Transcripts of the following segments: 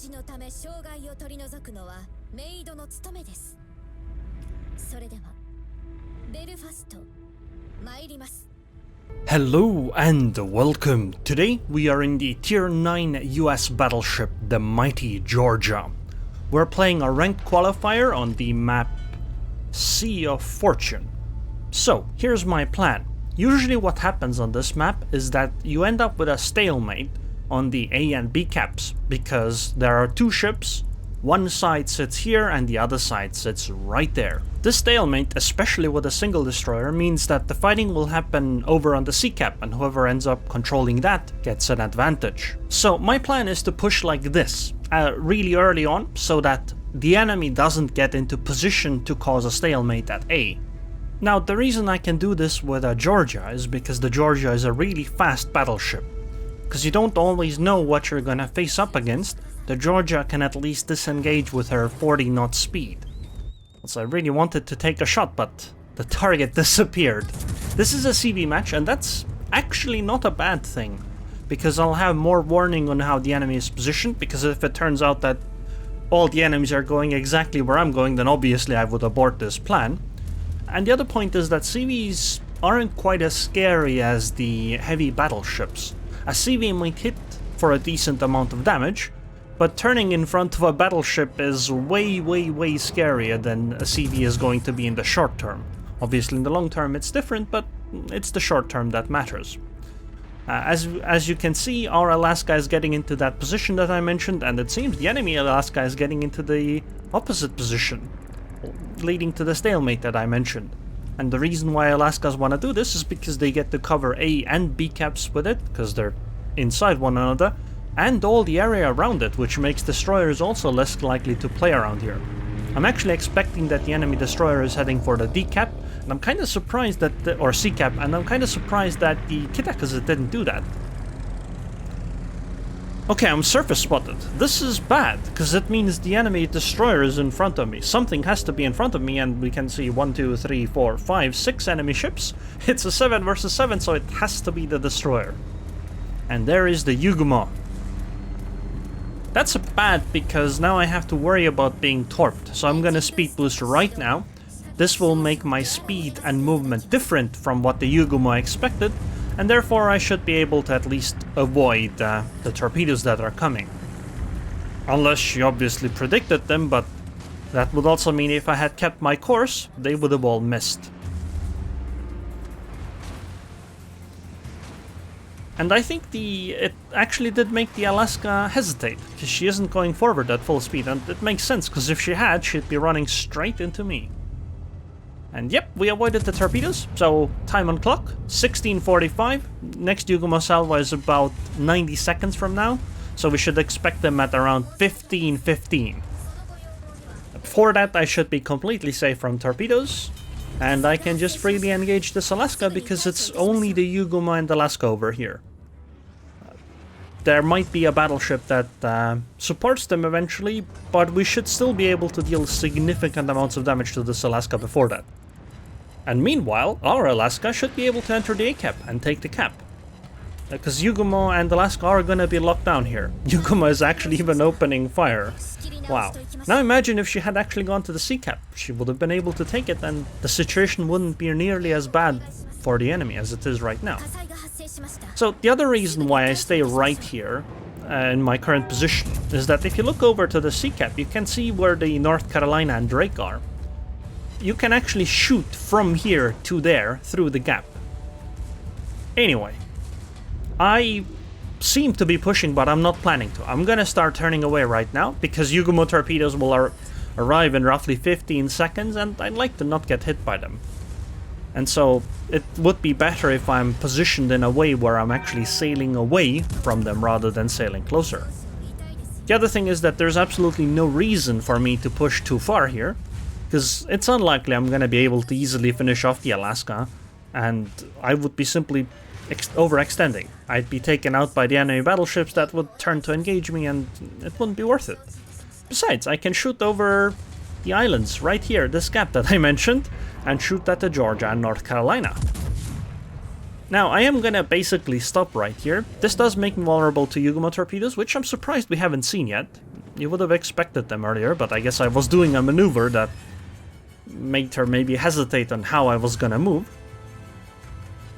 ちのため障害を取り除くのはメイドの務めです。それではベルファスト参ります。 Hello and welcome. Today we are in the Tier 9 US battleship, the mighty Georgia. We're playing a ranked qualifier on the map Sea of Fortune. So, here's my plan. Usually what happens on this map is that you end up with a stalemate on the A and B caps, because there are two ships, one side sits here and the other side sits right there. This stalemate, especially with a single destroyer, means that the fighting will happen over on the C cap, and whoever ends up controlling that gets an advantage. So my plan is to push like this, really early on, so that the enemy doesn't get into position to cause a stalemate at A. Now, the reason I can do this with a Georgia is because the Georgia is a really fast battleship. Because you don't always know what you're gonna face up against, the Georgia can at least disengage with her 40 knot speed. So I really wanted to take a shot, but the target disappeared. This is a CV match, and that's actually not a bad thing, because I'll have more warning on how the enemy is positioned, because if it turns out that all the enemies are going exactly where I'm going, then obviously I would abort this plan. And the other point is that CVs aren't quite as scary as the heavy battleships. A CV might hit for a decent amount of damage, but turning in front of a battleship is way scarier than a CV is going to be in the short term. Obviously in the long term it's different, but it's the short term that matters. As you can see, our Alaska is getting into that position that I mentioned, and it seems the enemy Alaska is getting into the opposite position, leading to the stalemate that I mentioned. And the reason why Alaskas want to do this is because they get to cover A and B caps with it, because they're inside one another, and all the area around it, which makes destroyers also less likely to play around here. I'm actually expecting that the enemy destroyer is heading for the D cap, and I'm kind of surprised that or C cap, and I'm kind of surprised that the Kitakaze didn't do that. Okay, I'm surface spotted. This is bad, because it means the enemy destroyer is in front of me. Something has to be in front of me, and we can see 1, 2, 3, 4, 5, 6 enemy ships. It's a 7 versus 7, so it has to be the destroyer. And there is the Yugumo. That's bad, because now I have to worry about being torped, so I'm gonna speed boost right now. This will make my speed and movement different from what the Yugumo expected, and therefore I should be able to at least avoid the torpedoes that are coming. Unless she obviously predicted them, but that would also mean if I had kept my course, they would have all missed. And I think it actually did make the Alaska hesitate, because she isn't going forward at full speed, and it makes sense, because if she had, she'd be running straight into me. And yep, we avoided the torpedoes, so time on clock, 16:45. Next Yugumo salvo is about 90 seconds from now, so we should expect them at around 15:15. Before that, I should be completely safe from torpedoes, and I can just freely engage this Alaska because it's only the Yugumo and Alaska over here. There might be a battleship that supports them eventually, but we should still be able to deal significant amounts of damage to this Alaska before that. And meanwhile, our Alaska should be able to enter the A cap and take the cap. Because Yugumo and Alaska are gonna be locked down here. Yugumo is actually even opening fire. Wow. Now imagine if she had actually gone to the C cap. She would have been able to take it, and the situation wouldn't be nearly as bad for the enemy as it is right now. So the other reason why I stay right here in my current position is that if you look over to the C cap, you can see where the North Carolina and Drake are. You can actually shoot from here to there through the gap. Anyway, I seem to be pushing, but I'm not planning to. I'm gonna start turning away right now, because Yugumo torpedoes will arrive in roughly 15 seconds, and I'd like to not get hit by them. And so it would be better if I'm positioned in a way where I'm actually sailing away from them rather than sailing closer. The other thing is that there's absolutely no reason for me to push too far here, because it's unlikely I'm gonna be able to easily finish off the Alaska, and I would be simply overextending. I'd be taken out by the enemy battleships that would turn to engage me, and it wouldn't be worth it. Besides, I can shoot over the islands right here, this gap that I mentioned, and shoot at the Georgia and North Carolina. Now, I am gonna basically stop right here. This does make me vulnerable to Yugumo torpedoes, which I'm surprised we haven't seen yet. you would have expected them earlier, but I guess I was doing a maneuver that made her maybe hesitate on how I was gonna move.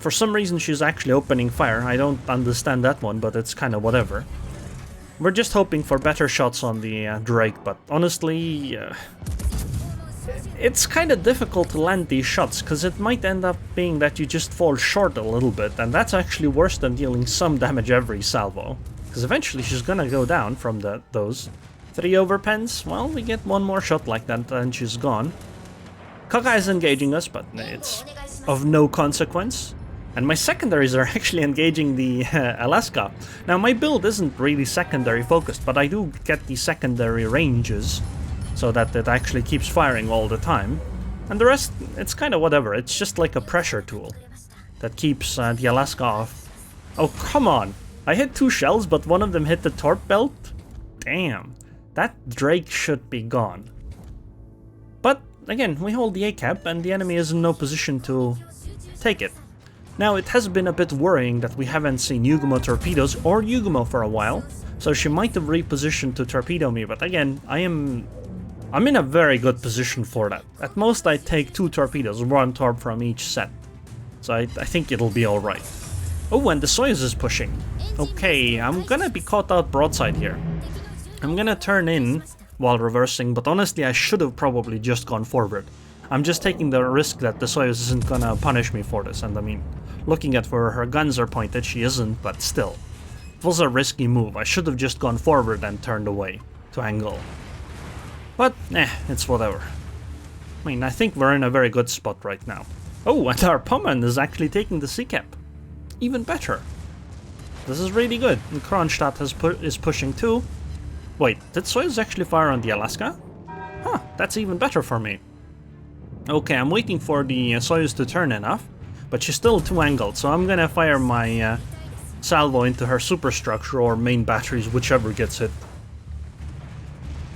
For some reason she's actually opening fire. I don't understand that one, but it's kind of whatever. We're just hoping for better shots on the Drake, but honestly, it's kind of difficult to land these shots, because it might end up being that you just fall short a little bit, and that's actually worse than dealing some damage every salvo. Because eventually she's gonna go down from those. 3 overpens, well, we get one more shot like that and she's gone. Kaga is engaging us, but it's of no consequence. And my secondaries are actually engaging the Alaska. Now my build isn't really secondary focused, but I do get the secondary ranges, so that it actually keeps firing all the time. And the rest, it's kind of whatever, it's just like a pressure tool that keeps the Alaska off. Oh, come on! I hit 2 shells, but one of them hit the torp belt? Damn, that Drake should be gone. But again, we hold the A-cap and the enemy is in no position to take it. Now, it has been a bit worrying that we haven't seen Yugumo torpedoes or Yugumo for a while, so she might have repositioned to torpedo me, but again, I'm in a very good position for that. At most I take 2 torpedoes, 1 torp from each set, so I think it'll be alright. Oh, and the Soyuz is pushing. Okay, I'm gonna be caught out broadside here. I'm gonna turn in while reversing, but honestly I should have probably just gone forward. I'm just taking the risk that the Soyuz isn't gonna punish me for this, and I mean, looking at where her guns are pointed, she isn't, but still. It was a risky move. I should have just gone forward and turned away to angle. But, it's whatever. I mean, I think we're in a very good spot right now. Oh, and our Pommern is actually taking the C-cap. Even better. This is really good. And Kronstadt is pushing too. Wait, did Soyuz actually fire on the Alaska? Huh, that's even better for me. Okay, I'm waiting for the Soyuz to turn enough, but she's still too angled, so I'm gonna fire my salvo into her superstructure or main batteries, whichever gets hit.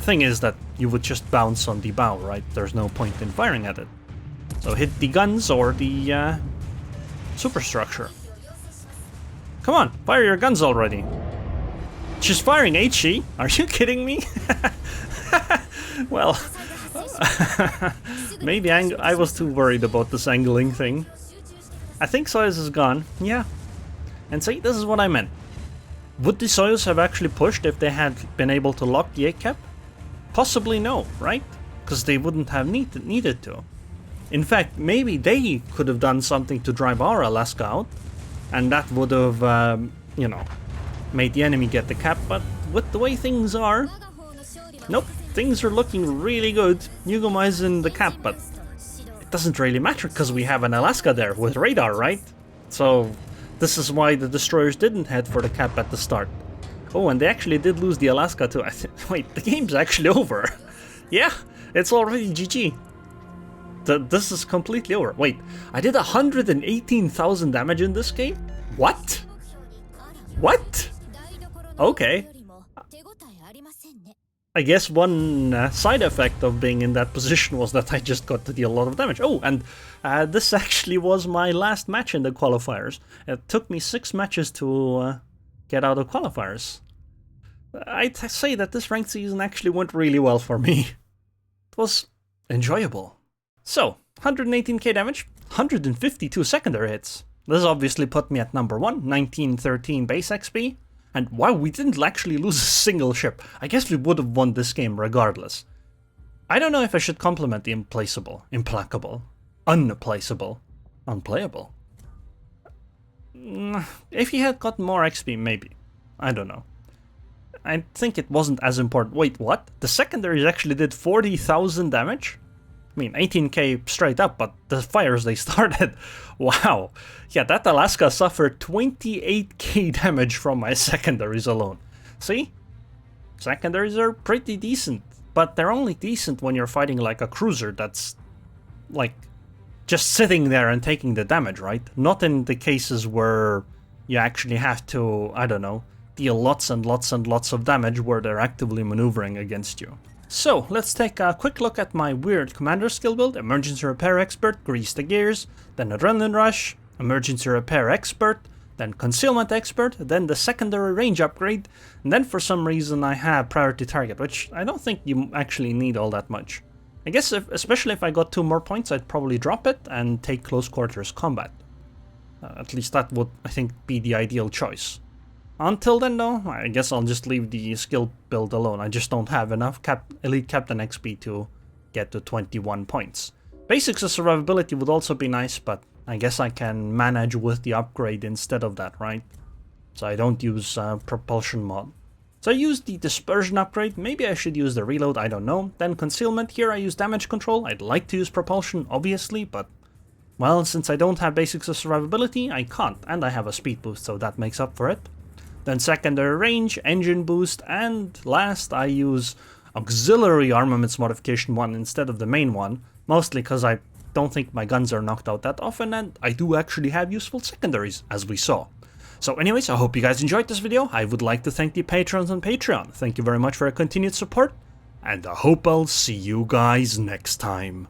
Thing is that you would just bounce on the bow, right? There's no point in firing at it. So hit the guns or the superstructure. Come on, fire your guns already. She's firing, ain't she? Are you kidding me? Well, maybe I was too worried about this angling thing. I think Soyuz is gone, yeah. And see, this is what I meant. Would the Soyuz have actually pushed if they had been able to lock the A-cap? Possibly no, right? Because they wouldn't have needed to. In fact, maybe they could have done something to drive our Alaska out, and that would have, you know, made the enemy get the cap, but with the way things are, nope, things are looking really good. Yugumo is in the cap, but it doesn't really matter because we have an Alaska there with radar, right? So this is why the destroyers didn't head for the cap at the start. Oh, and they actually did lose the Alaska too. Wait, the game's actually over. Yeah, it's already GG. This is completely over. Wait, I did 118,000 damage in this game? What? What? Okay. I guess one side effect of being in that position was that I just got to deal a lot of damage. Oh, and this actually was my last match in the qualifiers. It took me 6 matches to get out of qualifiers. I'd say that this ranked season actually went really well for me. It was enjoyable. So, 118k damage, 152 secondary hits. This obviously put me at number 1, 1913 base XP. And wow, we didn't actually lose a single ship. I guess we would have won this game regardless. I don't know if I should compliment the implacable, implacable, unplaceable, unplayable. If he had got more XP, maybe. I don't know. I think it wasn't as important. Wait, what? The secondaries actually did 40,000 damage? I mean, 18k straight up, but the fires they started. Wow. Yeah, that Alaska suffered 28k damage from my secondaries alone. See? Secondaries are pretty decent, but they're only decent when you're fighting like a cruiser that's, like, just sitting there and taking the damage, right? Not in the cases where you actually have to, I don't know, deal lots and lots and lots of damage where they're actively maneuvering against you. So, let's take a quick look at my weird commander skill build. Emergency Repair Expert, Grease the Gears, then Adrenaline Rush, Emergency Repair Expert, then Concealment Expert, then the secondary range upgrade, and then for some reason I have Priority Target, which I don't think you actually need all that much. I guess especially if I got 2 more points, I'd probably drop it and take Close Quarters Combat. At least that would, I think, be the ideal choice. Until then though, I guess I'll just leave the skill build alone. I just don't have enough Elite Captain XP to get to 21 points. Basics of survivability would also be nice, but I guess I can manage with the upgrade instead of that, right? So I don't use propulsion mod. So I use the dispersion upgrade, maybe I should use the reload, I don't know. Then concealment, here I use damage control. I'd like to use propulsion, obviously, but well, since I don't have basics of survivability, I can't, and I have a speed boost, so that makes up for it. Then secondary range, engine boost, and last I use auxiliary armaments modification 1 instead of the main one, mostly because I don't think my guns are knocked out that often, and I do actually have useful secondaries, as we saw. So anyways, I hope you guys enjoyed this video. I would like to thank the patrons on Patreon. Thank you very much for your continued support, and I hope I'll see you guys next time.